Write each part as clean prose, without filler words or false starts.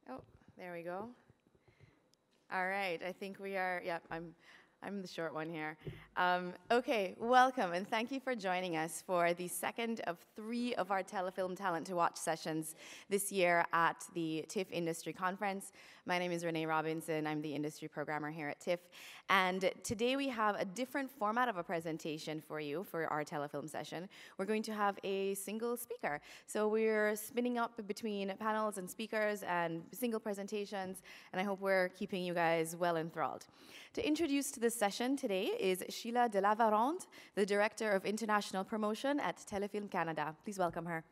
Oh, there we go. All right, I think we are, yeah, I'm the short one here. Okay, welcome and thank you for joining us for the second of 3 of our Telefilm Talent to Watch sessions this year at the TIFF Industry Conference. My name is Renee Robinson. I'm the industry programmer here at TIFF. And today we have a different format of a presentation for you for our Telefilm session. We're going to have a single speaker. So we're spinning up between panels and speakers and single presentations, and I hope we're keeping you guys well enthralled. To introduce to this session today is Sheila de Lavarande, the Director of International Promotion at Telefilm Canada. Please welcome her.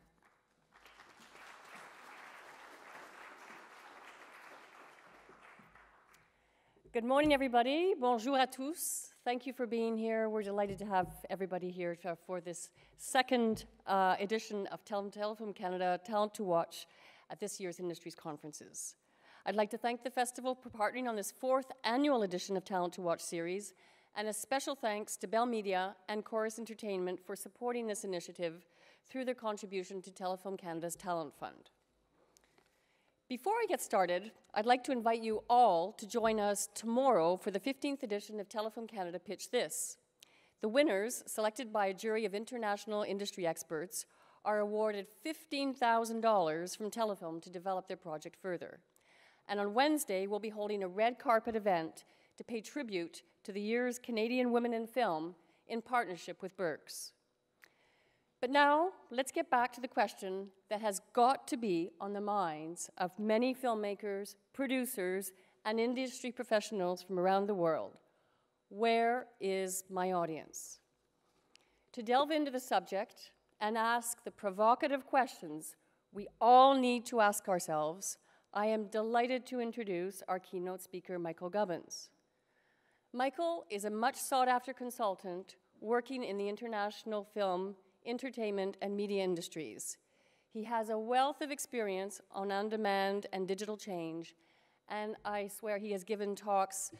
Good morning, everybody. Bonjour à tous. Thank you for being here. We're delighted to have everybody here for this second edition of Telefilm Canada Talent to Watch at this year's Industries Conferences. I'd like to thank the festival for partnering on this 4th annual edition of Talent to Watch series, and a special thanks to Bell Media and Chorus Entertainment for supporting this initiative through their contribution to Telefilm Canada's Talent Fund. Before I get started, I'd like to invite you all to join us tomorrow for the 15th edition of Telefilm Canada Pitch This. The winners, selected by a jury of international industry experts, are awarded $15,000 from Telefilm to develop their project further. And on Wednesday, we'll be holding a red carpet event to pay tribute to the year's Canadian Women in Film in partnership with Berks. But now, let's get back to the question that has got to be on the minds of many filmmakers, producers, and industry professionals from around the world. Where is my audience? To delve into the subject and ask the provocative questions we all need to ask ourselves, I am delighted to introduce our keynote speaker, Michael Gubbins. Michael is a much sought-after consultant working in the international film, entertainment, and media industries. He has a wealth of experience on-demand and digital change, and I swear he has given talks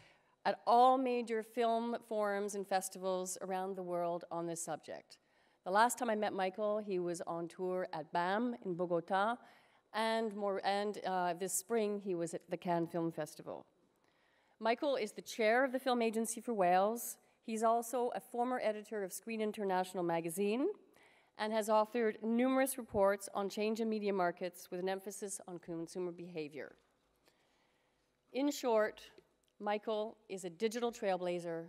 at all major film forums and festivals around the world on this subject. The last time I met Michael, he was on tour at BAM in Bogota, and this spring he was at the Cannes Film Festival. Michael is the chair of the Film Agency for Wales. He's also a former editor of Screen International magazine, and has authored numerous reports on change in media markets with an emphasis on consumer behavior. In short, Michael is a digital trailblazer,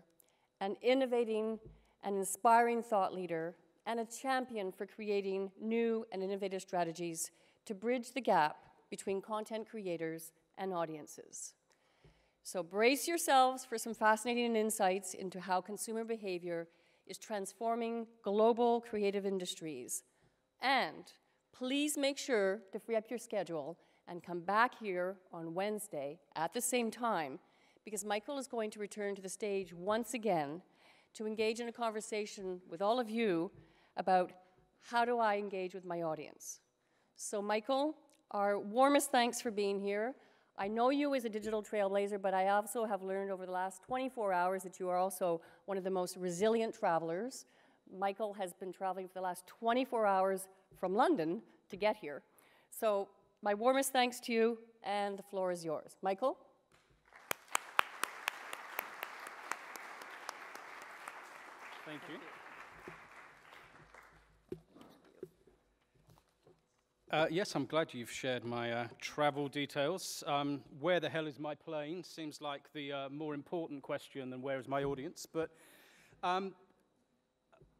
an innovating and inspiring thought leader, and a champion for creating new and innovative strategies to bridge the gap between content creators and audiences. So brace yourselves for some fascinating insights into how consumer behavior is transforming global creative industries. And please make sure to free up your schedule and come back here on Wednesday at the same time, because Michael is going to return to the stage once again to engage in a conversation with all of you about how do I engage with my audience. So Michael, our warmest thanks for being here. I know you as a digital trailblazer, but I also have learned over the last 24 hours that you are also one of the most resilient travelers. Michael has been traveling for the last 24 hours from London to get here. So my warmest thanks to you, and the floor is yours. Michael? Thank you. Yes, I'm glad you've shared my travel details. Where the hell is my plane? Seems like the more important question than where is my audience. But I'm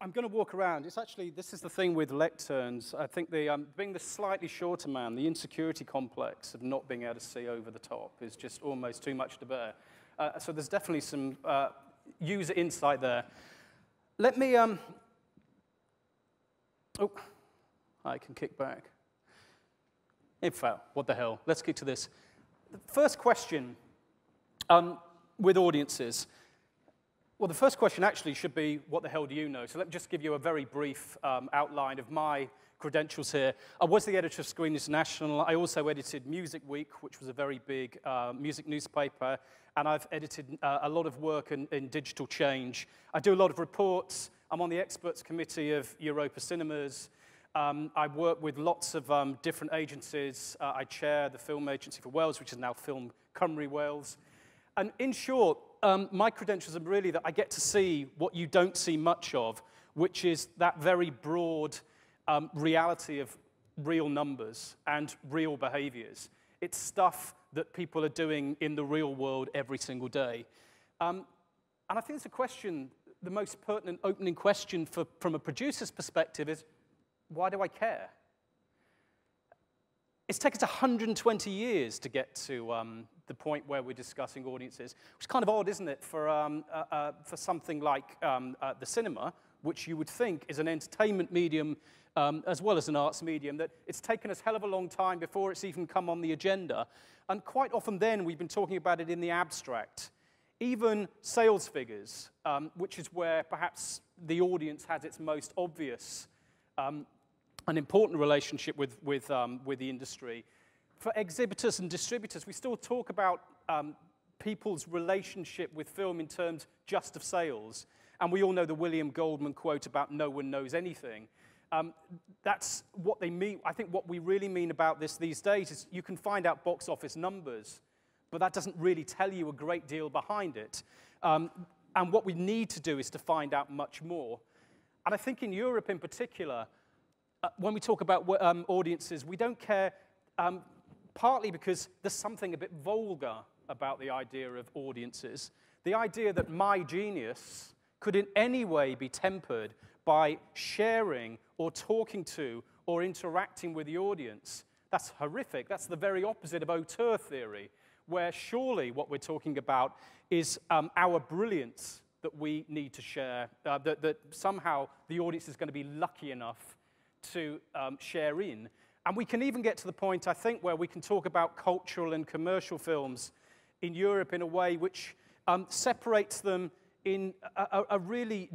going to walk around. It's actually, this is the thing with lecterns. I think being the slightly shorter man, the insecurity complex of not being able to see over the top is just almost too much to bear. So there's definitely some user insight there. Let me, oh, I can kick back. In fact, what the hell? Let's get to this. The first question with audiences. Well, the first question actually should be, what the hell do you know? So let me just give you a very brief outline of my credentials here. I was the editor of Screen International. I also edited Music Week, which was a very big music newspaper. And I've edited a lot of work in digital change. I do a lot of reports. I'm on the experts committee of Europa Cinemas. I work with lots of different agencies. I chair the film agency for Wales, which is now Film Cymru Wales. And in short, my credentials are really that I get to see what you don't see much of, which is that very broad reality of real numbers and real behaviors. It's stuff that people are doing in the real world every single day. And I think it's a question, the most pertinent opening question from a producer's perspective is, why do I care? It's taken us 120 years to get to the point where we're discussing audiences, which is kind of odd, isn't it, for something like the cinema, which you would think is an entertainment medium as well as an arts medium, that it's taken us a hell of a long time before it's even come on the agenda. And quite often then, we've been talking about it in the abstract. Even sales figures, which is where perhaps the audience has its most obvious an important relationship with the industry. For exhibitors and distributors, we still talk about people's relationship with film in terms just of sales. And we all know the William Goldman quote about no one knows anything. That's what they mean. I think what we really mean about this these days is you can find out box office numbers, but that doesn't really tell you a great deal behind it. And what we need to do is to find out much more. And I think in Europe in particular, when we talk about audiences, we don't care, partly because there's something a bit vulgar about the idea of audiences. The idea that my genius could in any way be tempered by sharing or talking to or interacting with the audience. That's horrific. That's the very opposite of auteur theory, where surely what we're talking about is our brilliance that we need to share, that somehow the audience is going to be lucky enough to share in. And we can even get to the point, I think, where we can talk about cultural and commercial films in Europe in a way which separates them in a really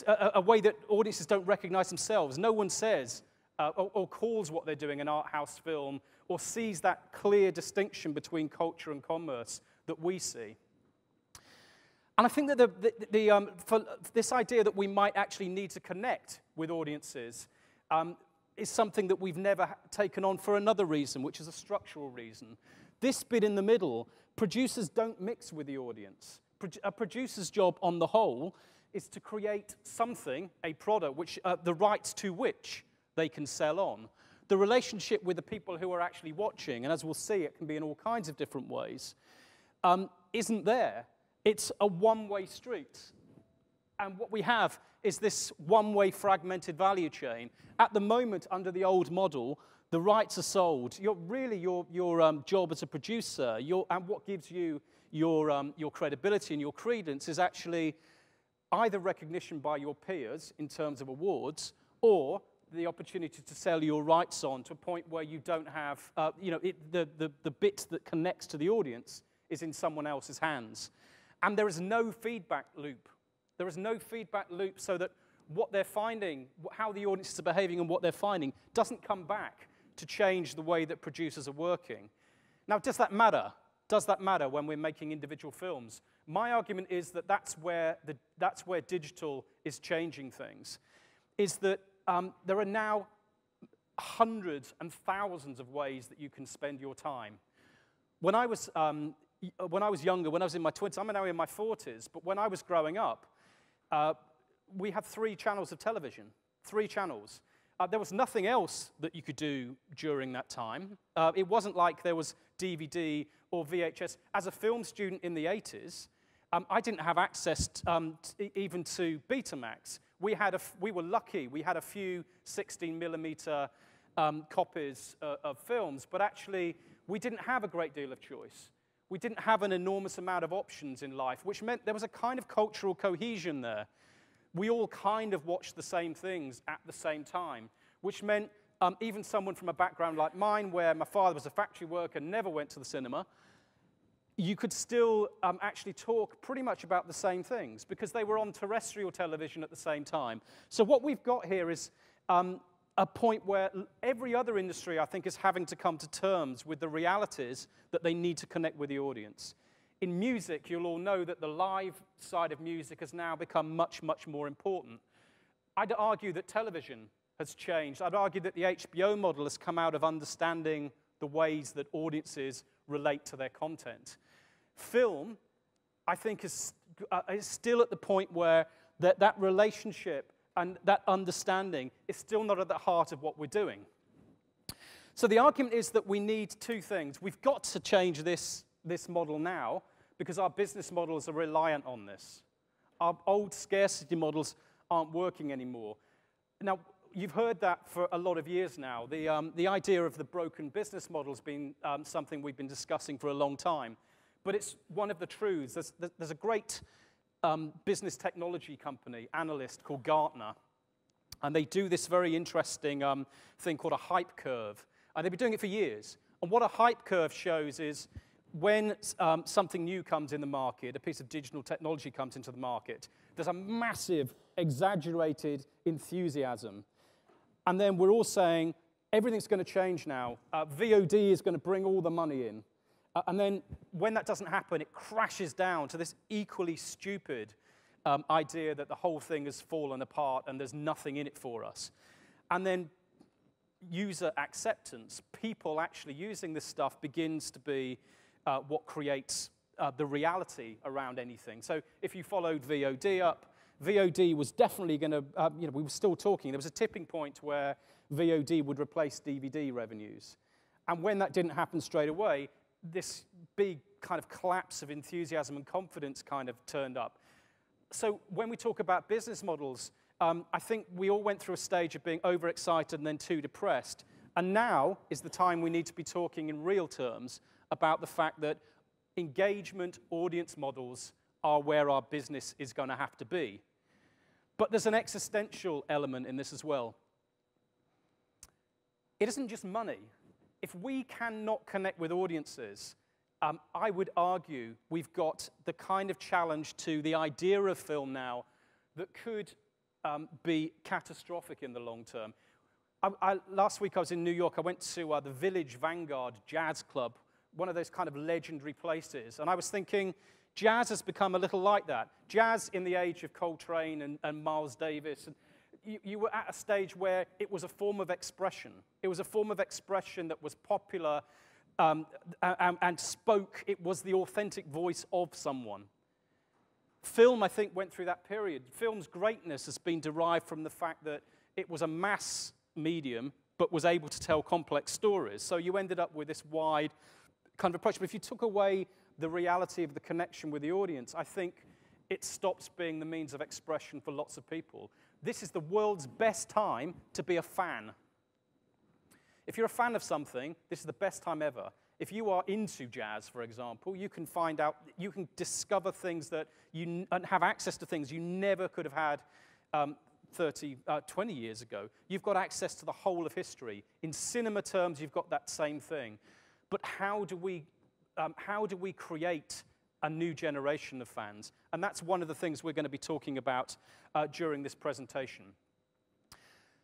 a way that audiences don't recognize themselves. No one says or calls what they're doing an art house film or sees that clear distinction between culture and commerce that we see. And I think that for this idea that we might actually need to connect with audiences is something that we've never taken on for another reason, which is a structural reason. This bit in the middle, producers don't mix with the audience. A producer's job on the whole is to create something, a product, which the rights to which they can sell on. The relationship with the people who are actually watching, and as we'll see, it can be in all kinds of different ways, isn't there. It's a one-way street. And what we have is this one-way fragmented value chain. At the moment, under the old model, the rights are sold. Your job as a producer, and what gives you your credibility and your credence is actually either recognition by your peers in terms of awards, or the opportunity to sell your rights on to a point where you don't have, the bit that connects to the audience is in someone else's hands. And there is no feedback loop. There is no feedback loop so that what they're finding, how the audiences are behaving and what they're finding doesn't come back to change the way that producers are working. Now, does that matter? Does that matter when we're making individual films? My argument is that that's where digital is changing things, is that there are now hundreds and thousands of ways that you can spend your time. When I was younger, when I was in my 20s, I'm now in my 40s, but when I was growing up, we had 3 channels of television, 3 channels. There was nothing else that you could do during that time. It wasn't like there was DVD or VHS. As a film student in the 80s, I didn't have access even to Betamax. We were lucky. We had a few 16mm copies of films, but actually we didn't have a great deal of choice. We didn't have an enormous amount of options in life, which meant there was a kind of cultural cohesion there. We all kind of watched the same things at the same time, which meant even someone from a background like mine, where my father was a factory worker and never went to the cinema, you could still actually talk pretty much about the same things because they were on terrestrial television at the same time. So what we've got here is a point where every other industry, I think, is having to come to terms with the realities that they need to connect with the audience. In music, you'll all know that the live side of music has now become much, much more important. I'd argue that television has changed. I'd argue that the HBO model has come out of understanding the ways that audiences relate to their content. Film, I think, is still at the point where that relationship and that understanding is still not at the heart of what we're doing. So the argument is that we need two things. We've got to change this model now because our business models are reliant on this. Our old scarcity models aren't working anymore. Now, you've heard that for a lot of years now. The idea of the broken business model has been something we've been discussing for a long time. But it's one of the truths. There's a great business technology company, analyst, called Gartner. And they do this very interesting thing called a hype curve. And they've been doing it for years. And what a hype curve shows is when something new comes in the market, a piece of digital technology comes into the market, there's a massive, exaggerated enthusiasm. And then we're all saying, everything's going to change now. VOD is going to bring all the money in. And then when that doesn't happen, it crashes down to this equally stupid idea that the whole thing has fallen apart and there's nothing in it for us. And then user acceptance, people actually using this stuff, begins to be what creates the reality around anything. So if you followed VOD up, VOD was definitely going to, we were still talking. There was a tipping point where VOD would replace DVD revenues. And when that didn't happen straight away, this big kind of collapse of enthusiasm and confidence kind of turned up. So when we talk about business models, I think we all went through a stage of being overexcited and then too depressed. And now is the time we need to be talking in real terms about the fact that engagement audience models are where our business is going to have to be. But there's an existential element in this as well. It isn't just money. If we cannot connect with audiences, I would argue we've got the kind of challenge to the idea of film now that could be catastrophic in the long term. Last week I was in New York. I went to the Village Vanguard Jazz Club, one of those kind of legendary places. And I was thinking, jazz has become a little like that. Jazz in the age of Coltrane and Miles Davis. And you were at a stage where it was a form of expression. It was a form of expression that was popular and spoke. It was the authentic voice of someone. Film, I think, went through that period. Film's greatness has been derived from the fact that it was a mass medium, but was able to tell complex stories. So you ended up with this wide kind of approach. But if you took away the reality of the connection with the audience, I think it stops being the means of expression for lots of people. This is the world's best time to be a fan. If you're a fan of something, this is the best time ever. If you are into jazz, for example, you can find out, you can discover things that and have access to things you never could have had 20 years ago. You've got access to the whole of history. In cinema terms, you've got that same thing. But how do we create a new generation of fans? And that's one of the things we're going to be talking about during this presentation.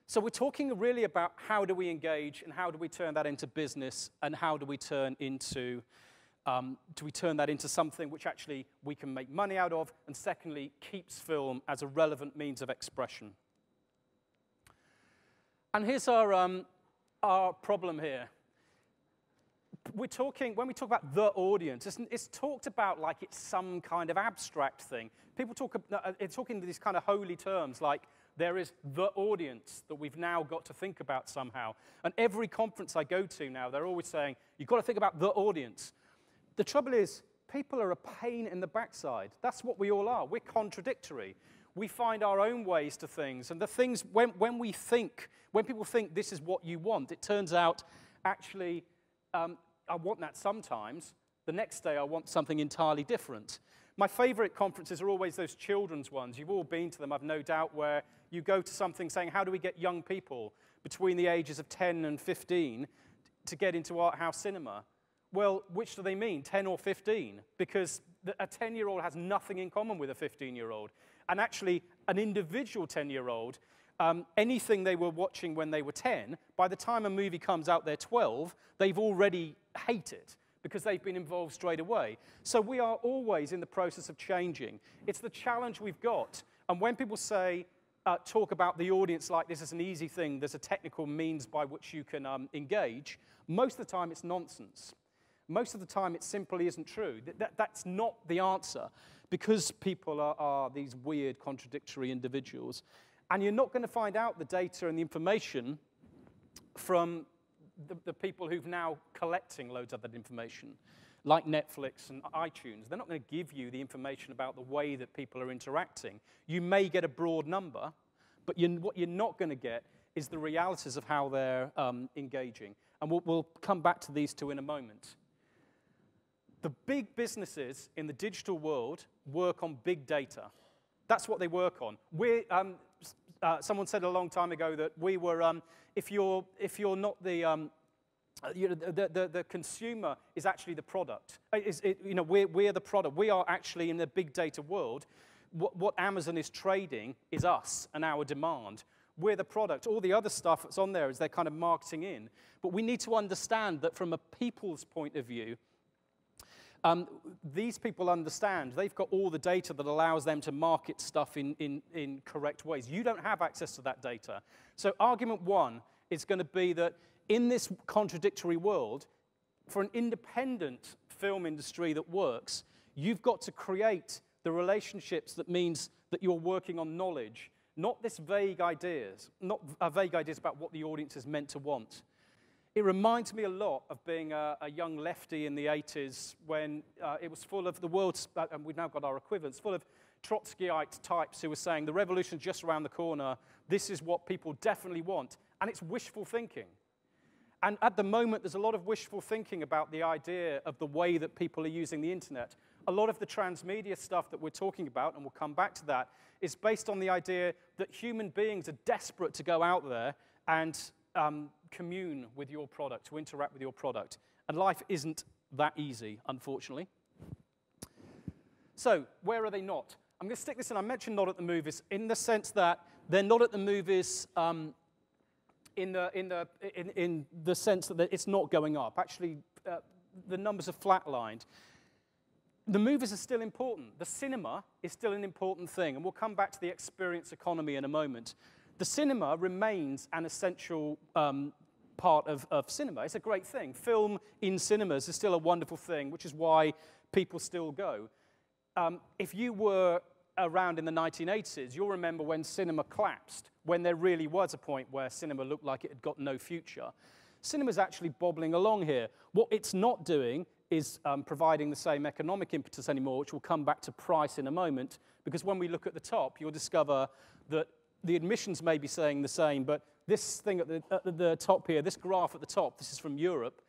So we're talking really about how do we engage and how do we turn that into business and how do we turn that into something which actually we can make money out of, and secondly, keeps film as a relevant means of expression. And here's our problem here. When we talk about the audience, it's talked about like it's some kind of abstract thing. People it's talking in these kind of holy terms, like there is the audience that we've now got to think about somehow. And every conference I go to now, they're always saying, you've got to think about the audience. The trouble is, people are a pain in the backside. That's what we all are. We're contradictory. We find our own ways to things. And the things, when people think this is what you want, it turns out, actually, I want that sometimes. The next day, I want something entirely different. My favorite conferences are always those children's ones. You've all been to them, I've no doubt, where you go to something saying, how do we get young people between the ages of 10 and 15 to get into art house cinema? Well, which do they mean, 10 or 15? Because a 10-year-old has nothing in common with a 15-year-old. And actually, an individual 10-year-old, anything they were watching when they were 10, by the time a movie comes out they're 12, they've already hate it because they've been involved straight away. So we are always in the process of changing. It's the challenge we've got. And when people say, talk about the audience like this is an easy thing, there's a technical means by which you can engage, most of the time it's nonsense. Most of the time it simply isn't true. That's not the answer, because people are these weird, contradictory individuals. And you're not going to find out the data and the information from the people who've now collecting loads of that information, like Netflix and iTunes. They're not going to give you the information about the way that people are interacting. You may get a broad number, but what you're not going to get is the realities of how they're engaging. And we'll come back to these two in a moment. The big businesses in the digital world work on big data. That's what they work on. Someone said a long time ago that we were, if you're not the consumer is actually the product. We're the product. We are actually in the big data world. What Amazon is trading is us and our demand. We're the product. All the other stuff that's on there is they're kind of marketing in. But we need to understand that from a people's point of view, these people understand they've got all the data that allows them to market stuff in correct ways. You don't have access to that data. So argument one is going to be that in this contradictory world, for an independent film industry that works, you've got to create the relationships that means that you're working on knowledge, not this vague ideas, not vague ideas about what the audience is meant to want. It reminds me a lot of being a young lefty in the 80s when it was full of the world's, and we've now got our equivalents, full of Trotskyite types who were saying the revolution's just around the corner, this is what people definitely want, and it's wishful thinking. And at the moment, there's a lot of wishful thinking about the idea of the way that people are using the internet. A lot of the transmedia stuff that we're talking about, and we'll come back to that, is based on the idea that human beings are desperate to go out there and commune with your product, to interact with your product. And life isn't that easy, unfortunately. So, where are they not? I'm going to stick this in. I mentioned not at the movies in the sense that they're not at the movies in the sense that it's not going up. Actually, the numbers are flatlined. The movies are still important. The cinema is still an important thing, and we'll come back to the experience economy in a moment. The cinema remains an essential part of cinema. It's a great thing. Film in cinemas is still a wonderful thing, which is why people still go. If you were around in the 1980s, you'll remember when cinema collapsed, when there really was a point where cinema looked like it had got no future. Cinema's actually bobbling along here. What it's not doing is providing the same economic impetus anymore, which we'll come back to price in a moment, because when we look at the top, you'll discover that the admissions may be saying the same, but this thing at the top here, this graph at the top, this is from Europe,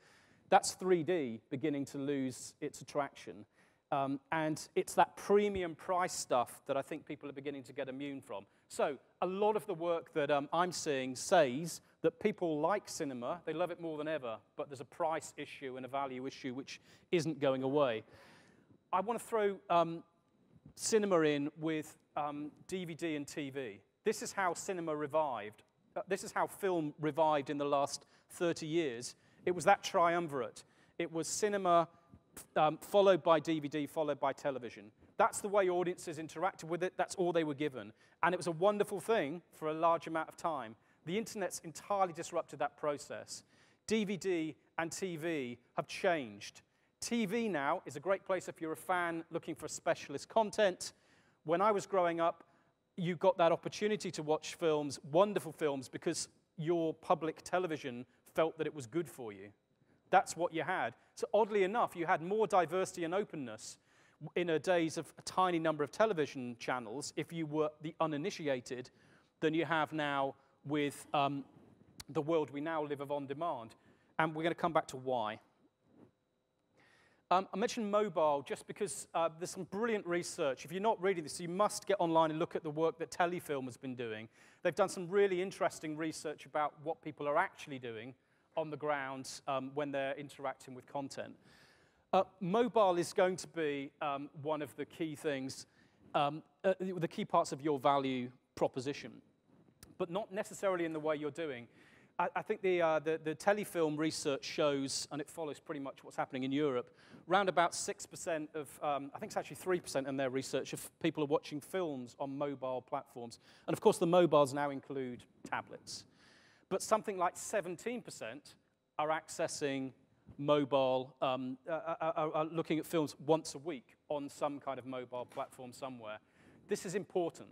that's 3D beginning to lose its attraction. And it's that premium price stuff that I think people are beginning to get immune from. So a lot of the work that I'm seeing says that people like cinema, they love it more than ever, but there's a price issue and a value issue which isn't going away. I want to throw cinema in with DVD and TV. This is how cinema revived. This is how film revived in the last 30 years. It was that triumvirate. It was cinema followed by DVD, followed by television. That's the way audiences interacted with it. That's all they were given. And it was a wonderful thing for a large amount of time. The internet's entirely disrupted that process. DVD and TV have changed. TV now is a great place if you're a fan looking for specialist content. When I was growing up, you got that opportunity to watch films, wonderful films, because your public television felt that it was good for you. That's what you had. So oddly enough, you had more diversity and openness in a days of a tiny number of television channels, if you were the uninitiated, than you have now with the world we now live of on demand. And we're going to come back to why. I mentioned mobile just because there's some brilliant research. If you're not reading this, you must get online and look at the work that Telefilm has been doing. They've done some really interesting research about what people are actually doing on the ground when they're interacting with content. Mobile is going to be one of the key things, the key parts of your value proposition, but not necessarily in the way you're doing. I think the Telefilm research shows, and it follows pretty much what's happening in Europe, around about 6% of, I think it's actually 3% in their research, of people are watching films on mobile platforms. And of course, the mobiles now include tablets. But something like 17% are accessing mobile, are looking at films once a week on some kind of mobile platform somewhere. This is important.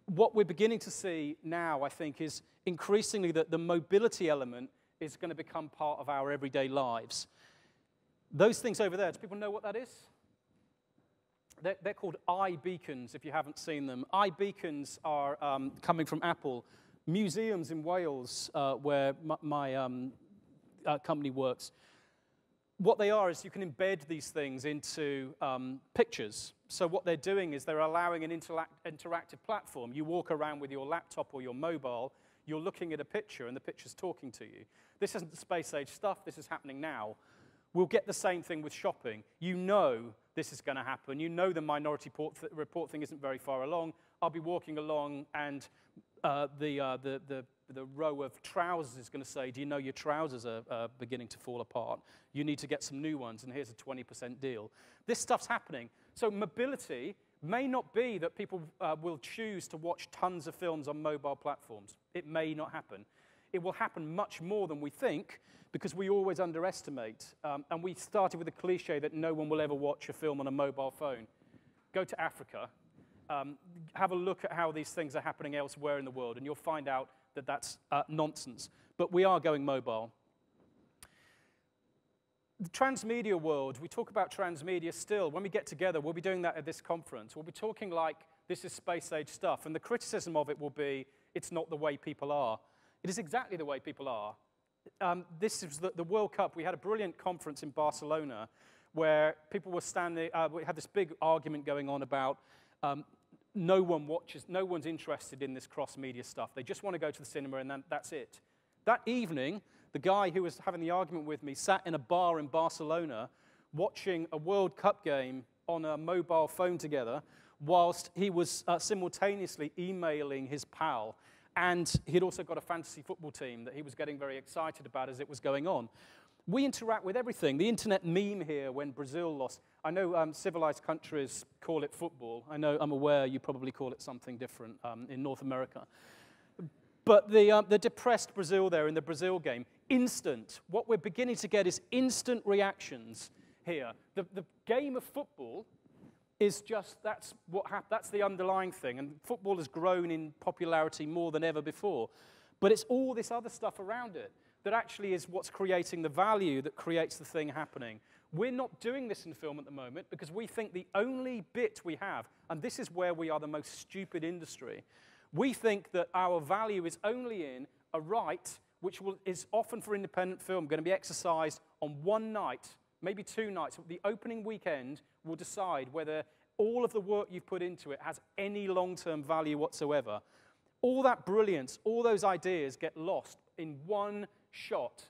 What we're beginning to see now, I think, is increasingly that the mobility element is going to become part of our everyday lives. Those things over there, do people know what that is? They're called ibeacons, if you haven't seen them. Ibeacons are coming from Apple. Museums in Wales, where my company works, what they are is you can embed these things into pictures. So what they're doing is they're allowing an interactive platform. You walk around with your laptop or your mobile, you're looking at a picture, and the picture's talking to you. This isn't the space-age stuff. This is happening now. We'll get the same thing with shopping. You know this is going to happen. You know the Minority Report thing isn't very far along. I'll be walking along, and the row of trousers is going to say, do you know your trousers are beginning to fall apart? You need to get some new ones, and here's a 20% deal. This stuff's happening. So mobility may not be that people will choose to watch tons of films on mobile platforms. It may not happen. It will happen much more than we think, because we always underestimate. And we started with a cliche that no one will ever watch a film on a mobile phone. Go to Africa. Have a look at how these things are happening elsewhere in the world, and you'll find out that that's nonsense. But we are going mobile. The transmedia world, we talk about transmedia still. When we get together, we'll be doing that at this conference. We'll be talking like this is space-age stuff, and the criticism of it will be it's not the way people are. It is exactly the way people are. This is the World Cup. We had a brilliant conference in Barcelona where people were standing, we had this big argument going on about no one's interested in this cross-media stuff. They just want to go to the cinema, and that's it. That evening, the guy who was having the argument with me sat in a bar in Barcelona watching a World Cup game on a mobile phone together whilst he was simultaneously emailing his pal. And he'd also got a fantasy football team that he was getting very excited about as it was going on. We interact with everything. The internet meme here when Brazil lost. I know civilized countries call it football. I'm aware you probably call it something different in North America. But the depressed Brazil there in the Brazil game, instant. What we're beginning to get is instant reactions here. The game of football is just, that's the underlying thing. And football has grown in popularity more than ever before. But it's all this other stuff around it that actually is what's creating the value that creates the thing happening. We're not doing this in film at the moment because we think the only bit we have, and this is where we are the most stupid industry, we think that our value is only in a right which is often for independent film going to be exercised on one night, maybe 2 nights. The opening weekend will decide whether all of the work you've put into it has any long-term value whatsoever. All that brilliance, all those ideas get lost in one shot.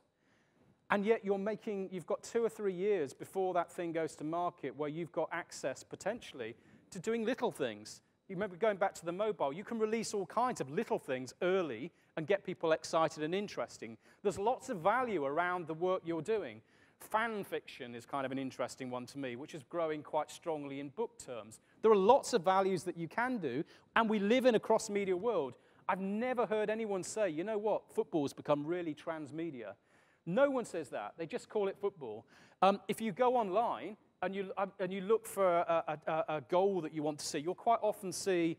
And yet you've got 2 or 3 years before that thing goes to market where you've got access, potentially, to doing little things. You remember going back to the mobile, you can release all kinds of little things early and get people excited and interesting. There's lots of value around the work you're doing. Fan fiction is kind of an interesting one to me, which is growing quite strongly in book terms. There are lots of values that you can do, and we live in a cross-media world. I've never heard anyone say, you know what, football's become really transmedia. No one says that. They just call it football. If you go online and you look for a goal that you want to see, you'll quite often see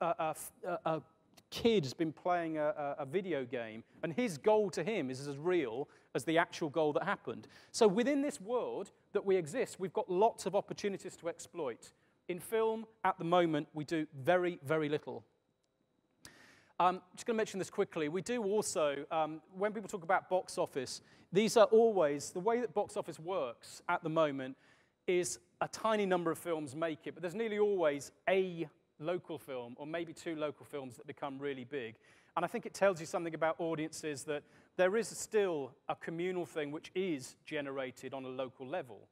a kid has been playing a video game, and his goal to him is as real as the actual goal that happened. So within this world that we exist, we've got lots of opportunities to exploit. In film, at the moment, we do very, very little. Just going to mention this quickly. We do also, when people talk about box office, these are always, the way that box office works at the moment is a tiny number of films make it, but there's nearly always a local film, or maybe 2 local films that become really big. And I think it tells you something about audiences that there is still a communal thing which is generated on a local level.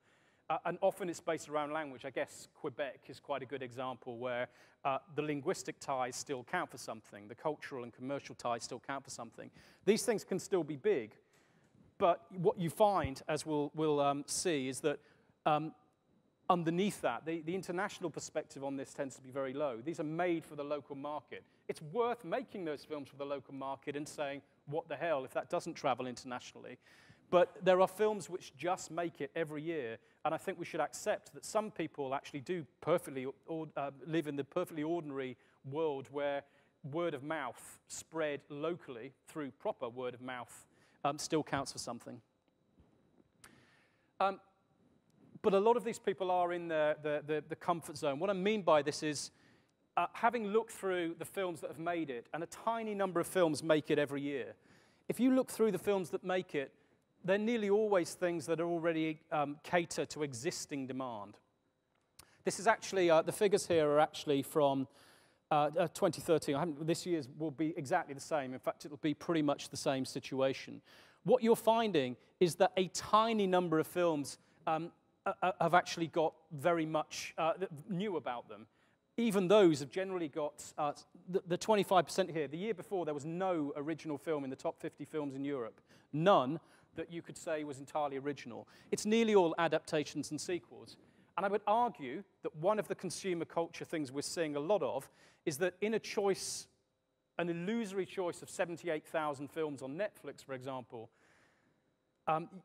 And often it's based around language. I guess Quebec is quite a good example where the linguistic ties still count for something. The cultural and commercial ties still count for something. These things can still be big. But what you find, as we'll see, is that underneath that, the international perspective on this tends to be very low. These are made for the local market. It's worth making those films for the local market and saying, what the hell if that doesn't travel internationally? But there are films which just make it every year, and I think we should accept that some people actually do perfectly live in the perfectly ordinary world where word of mouth spread locally through proper word of mouth still counts for something. But a lot of these people are in the comfort zone. What I mean by this is, having looked through the films that have made it, and a tiny number of films make it every year, if you look through the films that make it, they're nearly always things that are already cater to existing demand. This is actually, the figures here are actually from 2013. This year's will be exactly the same. In fact, it'll be pretty much the same situation. What you're finding is that a tiny number of films have actually got very much new about them. Even those have generally got the 25% here. The year before, there was no original film in the top 50 films in Europe. None that you could say was entirely original. It's nearly all adaptations and sequels. And I would argue that one of the consumer culture things we're seeing a lot of is that in a choice, an illusory choice of 78,000 films on Netflix, for example,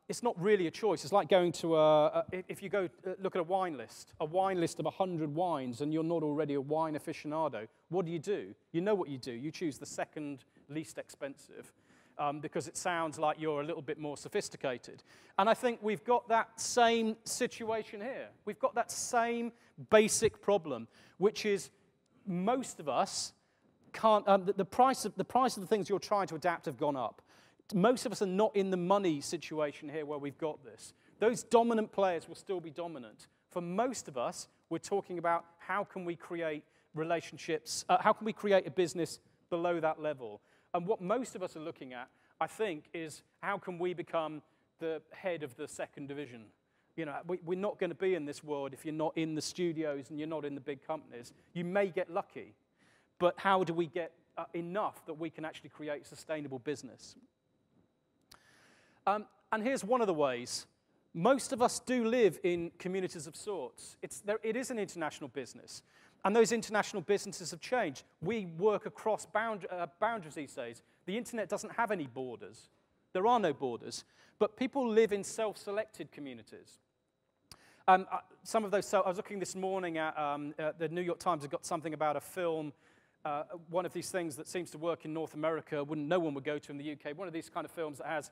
it's not really a choice. It's like going to if you go look at a wine list of 100 wines, and you're not already a wine aficionado, what do? You know what you do. You choose the second least expensive because it sounds like you're a little bit more sophisticated. And I think we've got that same situation here. We've got that same basic problem, which is most of us can't. The price of the things you're trying to adapt have gone up. Most of us are not in the money situation here where we've got this. Those dominant players will still be dominant. For most of us, we're talking about how can we create relationships, how can we create a business below that level. And what most of us are looking at, I think, is how can we become the head of the second division. You know, we're not going to be in this world if you're not in the studios and you're not in the big companies. You may get lucky, but how do we get enough that we can actually create sustainable business? And here's one of the ways. Most of us do live in communities of sorts. It is an international business. And those international businesses have changed. We work across boundaries these days. The internet doesn't have any borders. There are no borders. But people live in self-selected communities. Some of those, I was looking this morning at the New York Times has got something about a film, one of these things that seems to work in North America, no one would go to in the UK, one of these kind of films that has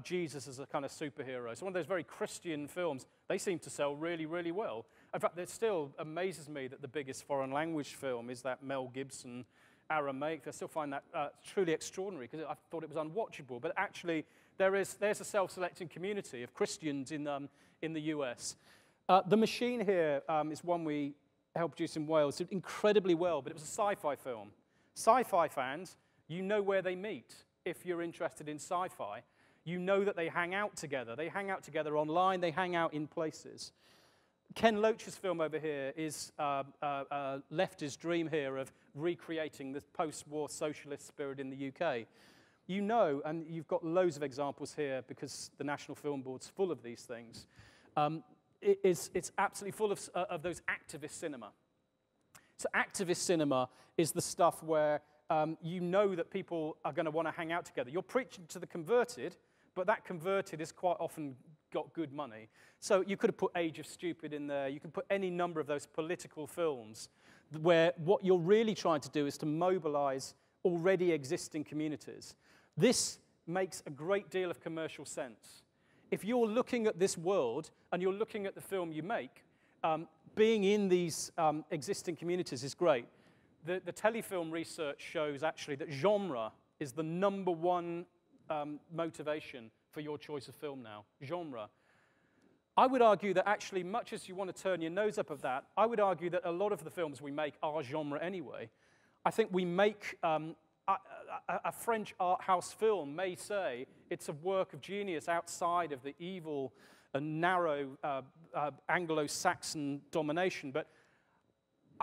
Jesus as a kind of superhero. So one of those very Christian films, they seem to sell really, really well. In fact, it still amazes me that the biggest foreign language film is that Mel Gibson Aramaic. I still find that truly extraordinary because I thought it was unwatchable. But actually, there's a self-selecting community of Christians in the US. The Machine here is one we helped produce in Wales. It did incredibly well, but it was a sci-fi film. Sci-fi fans, you know where they meet if you're interested in sci-fi. You know that they hang out together. They hang out together online. They hang out in places. Ken Loach's film over here is left his dream here of recreating the post-war socialist spirit in the UK. You know, and you've got loads of examples here because the National Film Board's full of these things. It's absolutely full of those activist cinema. So activist cinema is the stuff where you know that people are going to want to hang out together. You're preaching to the converted, but that converted is quite often got good money. So you could have put Age of Stupid in there. You can put any number of those political films where what you're really trying to do is to mobilize already existing communities. This makes a great deal of commercial sense. If you're looking at this world and you're looking at the film you make, being in these existing communities is great. The Telefilm research shows actually that genre is the #1 motivation for your choice of film now, genre. I would argue that actually, much as you want to turn your nose up at that, I would argue that a lot of the films we make are genre anyway. I think we make, a French art house film may say it's a work of genius outside of the evil narrow Anglo-Saxon domination. But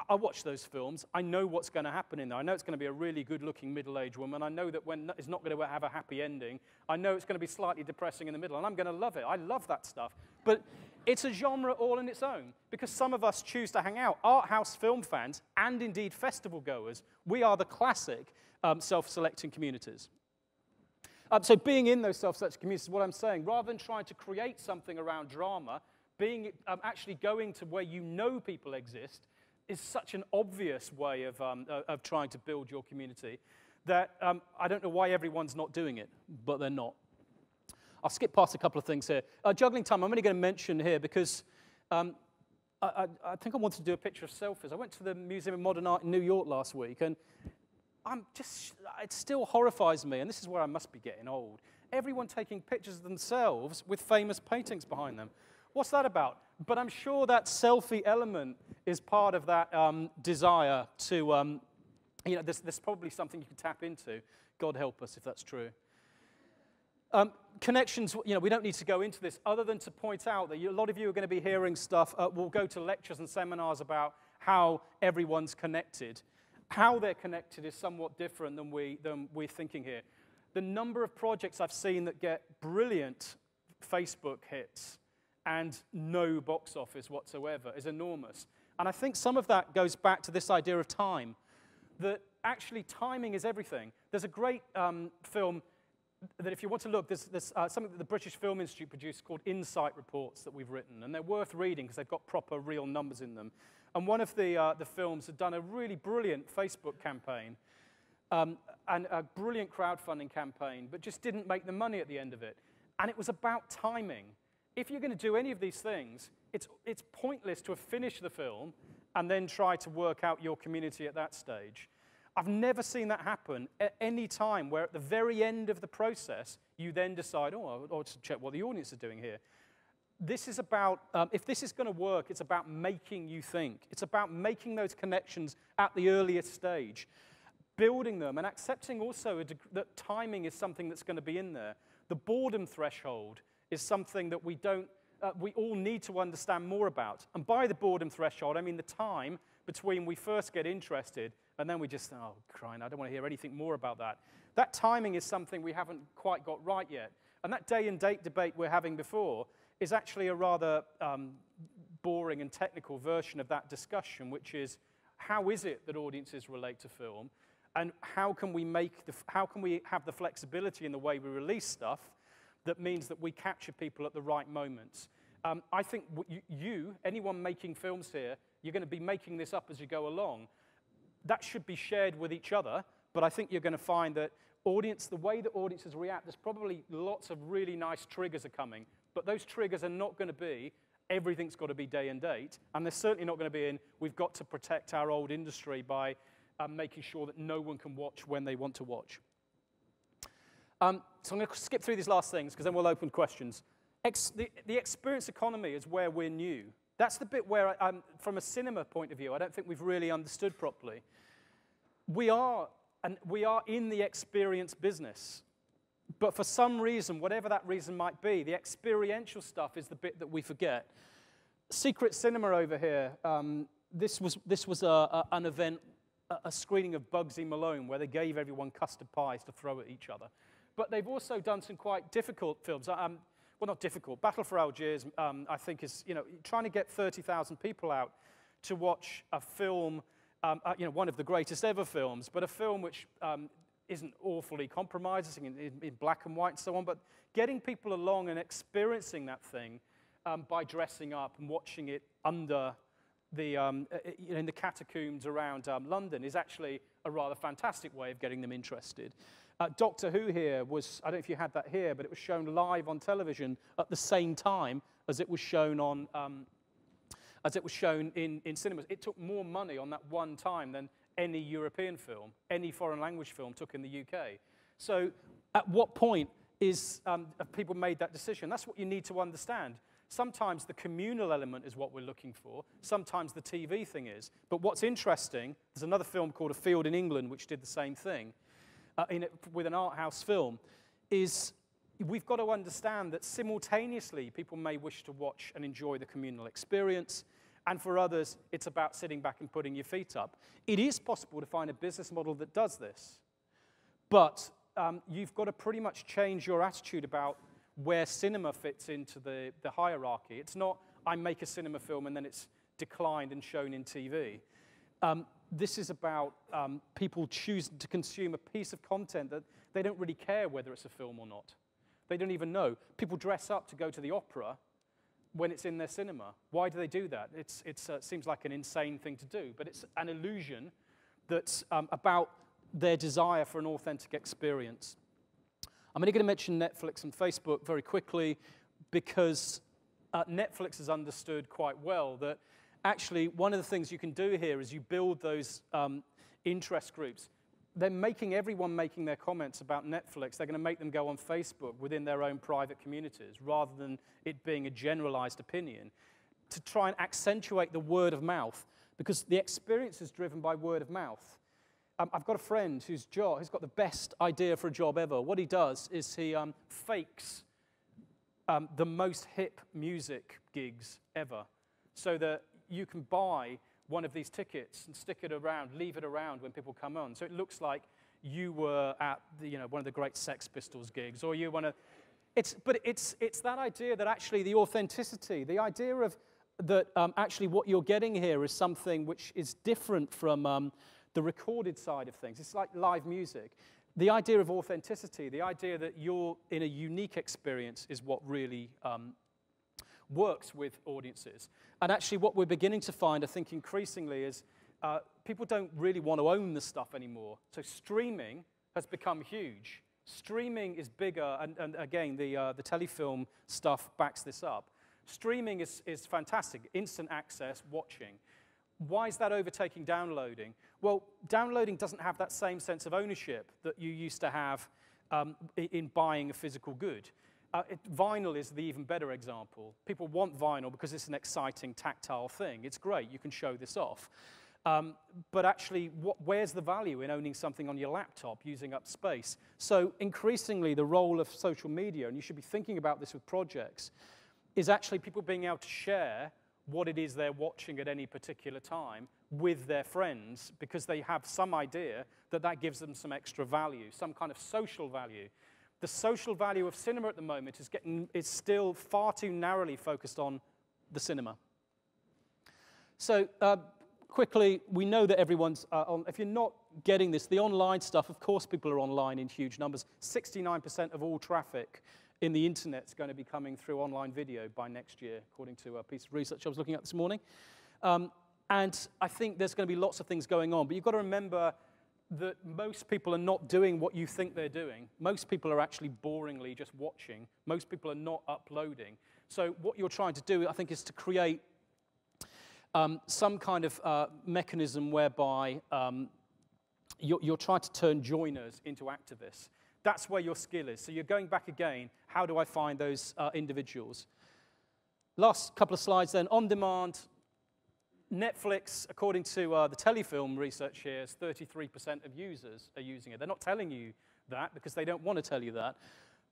I watch those films. I know what's going to happen in there. I know it's going to be a really good-looking middle-aged woman. I know that it's not going to have a happy ending. I know it's going to be slightly depressing in the middle, and I'm going to love it. I love that stuff. But it's a genre all on its own, because some of us choose to hang out. Art house film fans, and indeed festival goers, we are the classic self-selecting communities. So being in those self-selecting communities is what I'm saying. Rather than trying to create something around drama, actually going to where you know people exist is such an obvious way of trying to build your community that I don't know why everyone's not doing it, but they're not. I'll skip past a couple of things here. Juggling time, I'm only going to mention here because I think I wanted to do a picture of selfies. I went to the Museum of Modern Art in New York last week, and it still horrifies me, and this is where I must be getting old. Everyone taking pictures of themselves with famous paintings behind them. What's that about? But I'm sure that selfie element is part of that desire to, there's probably something you can tap into. God help us if that's true. Connections, we don't need to go into this other than to point out that a lot of you are going to be hearing stuff. We'll go to lectures and seminars about how everyone's connected. How they're connected is somewhat different than we're thinking here. The number of projects I've seen that get brilliant Facebook hits and no box office whatsoever is enormous. And I think some of that goes back to this idea of time, that actually timing is everything. There's a great film that if you want to look, there's something that the British Film Institute produced called Insight Reports that we've written, and they're worth reading because they've got proper real numbers in them. And one of the films had done a really brilliant Facebook campaign and a brilliant crowdfunding campaign, but just didn't make the money at the end of it. And it was about timing. If you're going to do any of these things, it's pointless to have finished the film and then try to work out your community at that stage. I've never seen that happen at any time where at the very end of the process, you then decide, oh, I'll just check what the audience is doing here. This is about, if this is going to work, it's about making you think. It's about making those connections at the earliest stage, building them, and accepting also that timing is something that's going to be in there. The boredom threshold is something that we all need to understand more about. And by the boredom threshold, I mean the time between we first get interested and then we just think, oh, crying, I don't want to hear anything more about that. That timing is something we haven't quite got right yet. And that day and date debate we're having before is actually a rather boring and technical version of that discussion, which is how is it that audiences relate to film, and how can we have the flexibility in the way we release stuff that means that we capture people at the right moments. I think anyone making films here, you're going to be making this up as you go along. That should be shared with each other, but I think you're going to find that the way that audiences react, there's probably lots of really nice triggers are coming, but those triggers are not going to be, everything's got to be day and date, and they're certainly not going to be we've got to protect our old industry by making sure that no one can watch when they want to watch. So I'm going to skip through these last things, because then we'll open questions. The experience economy is where we're new. That's the bit where, from a cinema point of view, I don't think we've really understood properly. We are in the experience business. But for some reason, whatever that reason might be, the experiential stuff is the bit that we forget. Secret Cinema over here, this was an event, a screening of Bugsy Malone, where they gave everyone custard pies to throw at each other. But they've also done some quite difficult films. Well, not difficult. Battle for Algiers, I think, is trying to get 30,000 people out to watch a film, one of the greatest ever films, but a film which isn't awfully compromising in black and white and so on, but getting people along and experiencing that thing by dressing up and watching it under the in the catacombs around London is actually a rather fantastic way of getting them interested. Doctor Who here was, I don't know if you had that here, but it was shown live on television at the same time as it was shown on, in cinemas. It took more money on that one time than any European film, any foreign language film took in the UK. So at what point have people made that decision? That's what you need to understand. Sometimes the communal element is what we're looking for. Sometimes the TV thing is. But what's interesting, there's another film called A Field in England which did the same thing, with an art house film, is we've got to understand that simultaneously people may wish to watch and enjoy the communal experience, and for others, it's about sitting back and putting your feet up. It is possible to find a business model that does this, but you've got to pretty much change your attitude about where cinema fits into the hierarchy. It's not, I make a cinema film and then it's declined and shown in TV. This is about people choosing to consume a piece of content that they don't really care whether it's a film or not. They don't even know. People dress up to go to the opera when it's in their cinema. Why do they do that? It seems like an insane thing to do, but it's an illusion that's about their desire for an authentic experience. I'm only going to mention Netflix and Facebook very quickly because Netflix has understood quite well that actually one of the things you can do here is you build those interest groups. They're making everyone making their comments about Netflix, they're going to make them go on Facebook within their own private communities rather than it being a generalized opinion to try and accentuate the word of mouth because the experience is driven by word of mouth. I've got a friend who's got the best idea for a job ever. What he does is he fakes the most hip music gigs ever so that you can buy one of these tickets and stick it around, leave it around when people come on. So it looks like you were at one of the great Sex Pistols gigs, or you want to. But it's that idea that actually the authenticity, the idea of that actually what you're getting here is something which is different from the recorded side of things. It's like live music. The idea of authenticity, the idea that you're in a unique experience is what really works with audiences. And actually what we're beginning to find, I think increasingly, is people don't really want to own the stuff anymore. So streaming has become huge. Streaming is bigger, and again, the Telefilm stuff backs this up. Streaming is fantastic, instant access, watching. Why is that overtaking downloading? Well, downloading doesn't have that same sense of ownership that you used to have in buying a physical good. Vinyl is the even better example. People want vinyl because it's an exciting, tactile thing. It's great, you can show this off. But actually, where's the value in owning something on your laptop, using up space? So increasingly, the role of social media, and you should be thinking about this with projects, is actually people being able to share what it is they're watching at any particular time with their friends because they have some idea that that gives them some extra value, some kind of social value. The social value of cinema at the moment is still far too narrowly focused on the cinema. So quickly, we know that everyone's on. If you're not getting this, the online stuff, of course people are online in huge numbers. 69% of all traffic in the internet is going to be coming through online video by next year, according to a piece of research I was looking at this morning. And I think there's going to be lots of things going on. But you've got to remember that most people are not doing what you think they're doing. Most people are actually boringly just watching. Most people are not uploading. So what you're trying to do, I think, is to create some kind of mechanism whereby you're trying to turn joiners into activists. That's where your skill is. So you're going back again, how do I find those individuals? Last couple of slides then, on demand. Netflix, according to the Telefilm research here, is 33% of users are using it. They're not telling you that because they don't want to tell you that.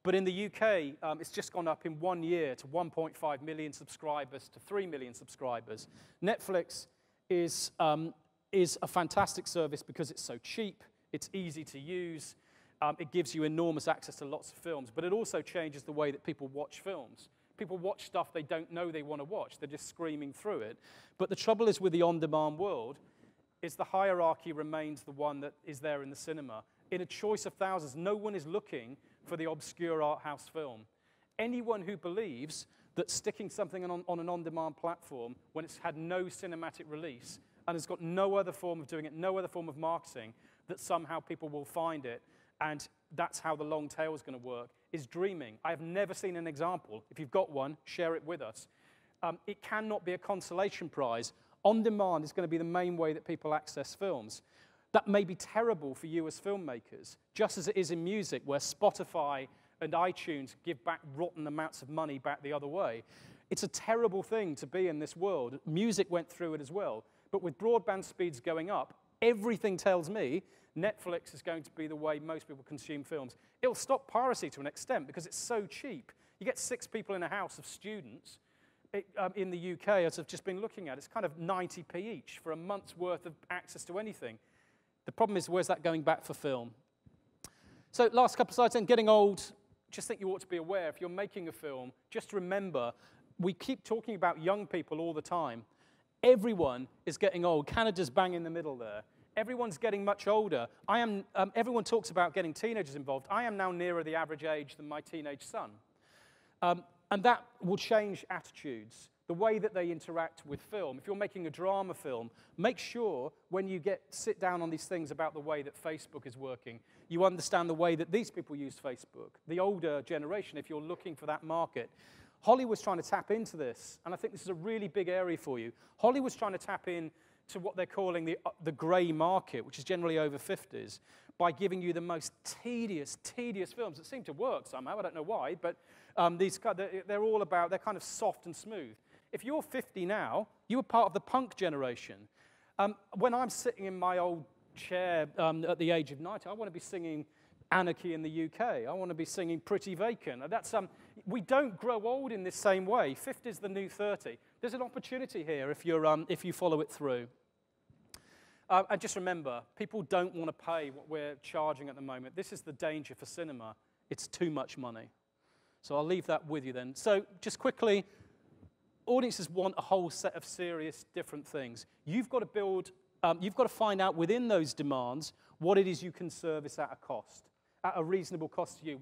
But in the UK, it's just gone up in 1 year to 1.5 million subscribers to 3 million subscribers. Netflix is a fantastic service because it's so cheap, it's easy to use, it gives you enormous access to lots of films, but it also changes the way that people watch films. People watch stuff they don't know they want to watch. They're just screaming through it. But the trouble is with the on-demand world is the hierarchy remains the one that is there in the cinema. In a choice of thousands, no one is looking for the obscure art house film. Anyone who believes that sticking something on an on-demand platform when it's had no cinematic release and has got no other form of doing it, no other form of marketing, that somehow people will find it, and that's how the long tail is going to work, is dreaming. I have never seen an example. If you've got one, share it with us. It cannot be a consolation prize. On-demand is going to be the main way that people access films. That may be terrible for you as filmmakers, just as it is in music, where Spotify and iTunes give back rotten amounts of money back the other way. It's a terrible thing to be in this world. Music went through it as well. But with broadband speeds going up, everything tells me Netflix is going to be the way most people consume films. It'll stop piracy to an extent because it's so cheap. You get 6 people in a house of students. In the UK, as I've just been looking at, it's kind of 90p each for a month's worth of access to anything. The problem is, where's that going back for film? So last couple of slides then, getting old. Just think you ought to be aware, if you're making a film, just remember, we keep talking about young people all the time. Everyone is getting old. Canada's bang in the middle there. Everyone's getting much older. Everyone talks about getting teenagers involved. I am now nearer the average age than my teenage son. And that will change attitudes, the way that they interact with film. If you're making a drama film, make sure when you sit down on these things about the way that Facebook is working, you understand the way that these people use Facebook, the older generation, if you're looking for that market. Hollywood's trying to tap into this, and I think this is a really big area for you. Hollywood's trying to tap in to what they're calling the grey market, which is generally over 50s, by giving you the most tedious films that seem to work somehow. I don't know why, but they're all about, they're kind of soft and smooth. If you're 50 now, you were part of the punk generation. When I'm sitting in my old chair at the age of 90, I want to be singing Anarchy in the UK. I want to be singing Pretty Vacant. We don't grow old in this same way. 50 is the new 30. There's an opportunity here if you follow it through. And just remember, people don't want to pay what we're charging at the moment. This is the danger for cinema. It's too much money. So I'll leave that with you then. So just quickly, audiences want a whole set of serious different things. You've got to find out within those demands what it is you can service at a cost, at a reasonable cost to you.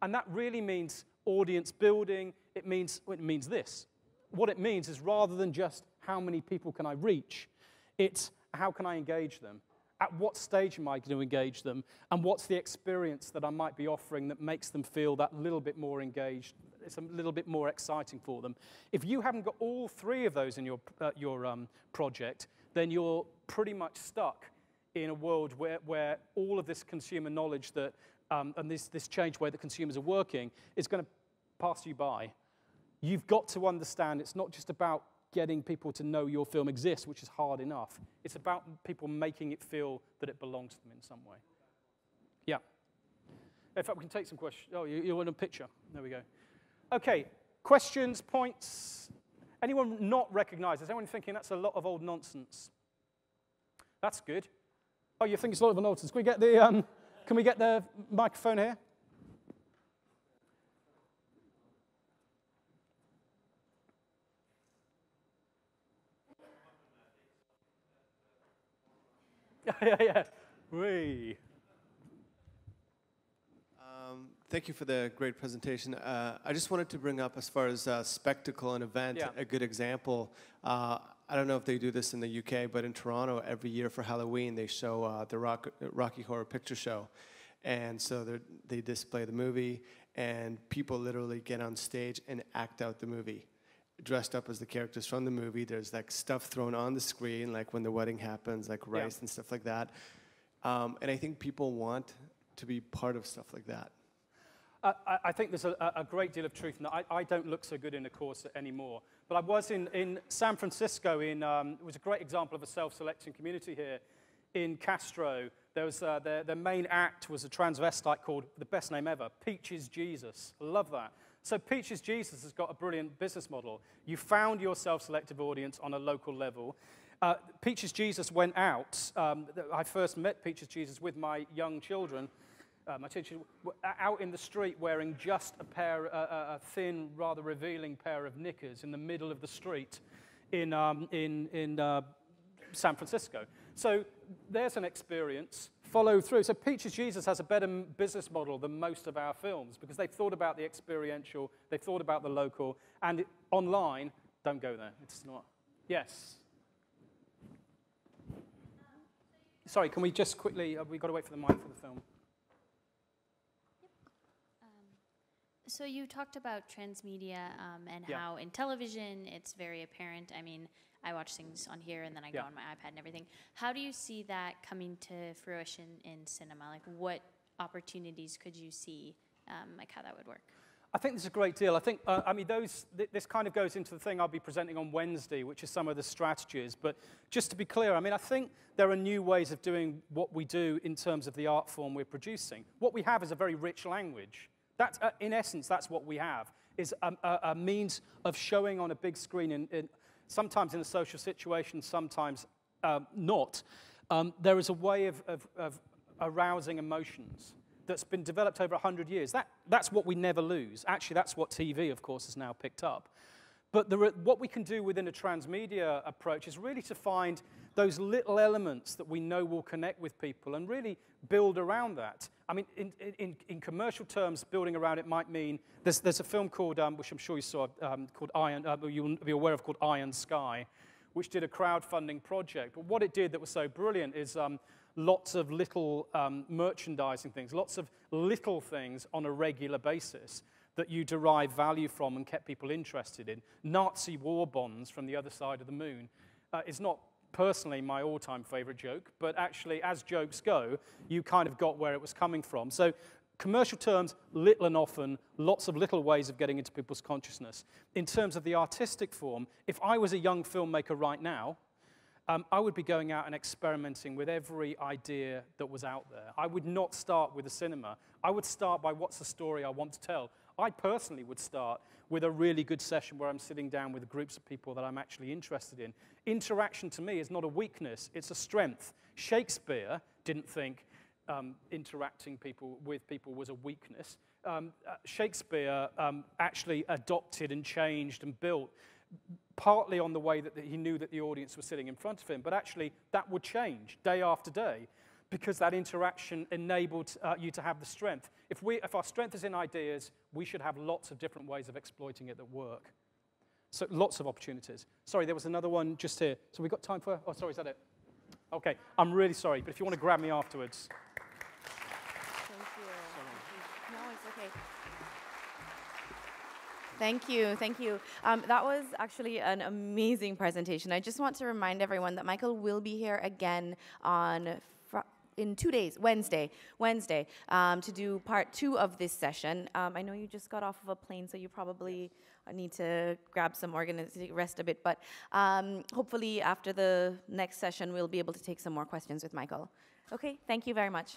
And that really means audience building. It means this. What it means is, rather than just how many people can I reach, it's how can I engage them? At what stage am I going to engage them? And what's the experience that I might be offering that makes them feel that little bit more engaged? It's a little bit more exciting for them. If you haven't got all 3 of those in your project, then you're pretty much stuck in a world where all of this consumer knowledge that and this changed way that consumers are working is going to pass you by. You've got to understand it's not just about getting people to know your film exists, which is hard enough. It's about people making it feel that it belongs to them in some way. Yeah. In fact, we can take some questions. Oh, you want a picture? There we go. Okay, questions, points? Anyone not recognize? Is anyone thinking that's a lot of old nonsense? That's good. Oh, you think it's a lot of nonsense. Can we get the microphone here? Yeah. Whee. Thank you for the great presentation. I just wanted to bring up, as far as spectacle and event, a good example. I don't know if they do this in the UK, but in Toronto, every year for Halloween, they show the Rocky Horror Picture Show. And so they display the movie, and people literally get on stage and act out the movie, dressed up as the characters from the movie. There's like stuff thrown on the screen, like when the wedding happens, like rice and stuff like that. And I think people want to be part of stuff like that. I think there's a great deal of truth in that. I don't look so good in a corset anymore. But I was in San Francisco. It was a great example of a self-selecting community here. In Castro, there was their main act was a transvestite called, the best name ever, Peaches Jesus. I love that. So Peaches Jesus has got a brilliant business model. You found your self-selective audience on a local level. Peaches Jesus went out. I first met Peaches Jesus with my young children. My teacher out in the street wearing just a thin, rather revealing pair of knickers in the middle of the street in San Francisco. So there's an experience. Follow through. So Peaches Jesus has a better business model than most of our films because they've thought about the experiential, they've thought about the local, and online, don't go there. It's not. Yes. Sorry, can we just quickly, we've got to wait for the mic for the film. So you talked about transmedia and how in television it's very apparent. I mean, I watch things on here and then I go on my iPad and everything. How do you see that coming to fruition in cinema? Like, what opportunities could you see, like how that would work? I think there's a great deal. I think, I mean, this kind of goes into the thing I'll be presenting on Wednesday, which is some of the strategies. But just to be clear, I mean, I think there are new ways of doing what we do in terms of the art form we're producing. What we have is a very rich language. That's, in essence, that's what we have, is a means of showing on a big screen, sometimes in a social situation, sometimes not. There is a way of arousing emotions that's been developed over 100 years. That's what we never lose. Actually, that's what TV, of course, has now picked up. But what we can do within a transmedia approach is really to find those little elements that we know will connect with people and really build around that. I mean, in commercial terms, building around it might mean, there's a film called, which I'm sure you saw, called you'll be aware of, called Iron Sky, which did a crowdfunding project. But what it did that was so brilliant is lots of little merchandising things, lots of little things on a regular basis that you derive value from and kept people interested in. Nazi war bonds from the other side of the moon is not personally my all-time favorite joke, but actually, as jokes go, you kind of got where it was coming from. So commercial terms, little and often, lots of little ways of getting into people's consciousness. In terms of the artistic form, if I was a young filmmaker right now, I would be going out and experimenting with every idea that was out there. I would not start with a cinema. I would start by what's the story I want to tell. I personally would start with a really good session where I'm sitting down with groups of people that I'm actually interested in. Interaction to me is not a weakness, it's a strength. Shakespeare didn't think interacting with people was a weakness. Shakespeare actually adopted and changed and built, partly on the way that he knew that the audience was sitting in front of him, but actually that would change day after day because that interaction enabled you to have the strength. If our strength is in ideas, we should have lots of different ways of exploiting it that work. So lots of opportunities. Sorry, there was another one just here. So we've got time for, oh, sorry, is that it? Okay, I'm really sorry, but if you want to grab me afterwards. Thank you. No, it's okay. Thank you, thank you. That was actually an amazing presentation. I just want to remind everyone that Michael will be here again in 2 days, Wednesday, to do part 2 of this session. I know you just got off of a plane, so you probably need to grab some rest a bit, but hopefully after the next session, we'll be able to take some more questions with Michael. Okay, thank you very much.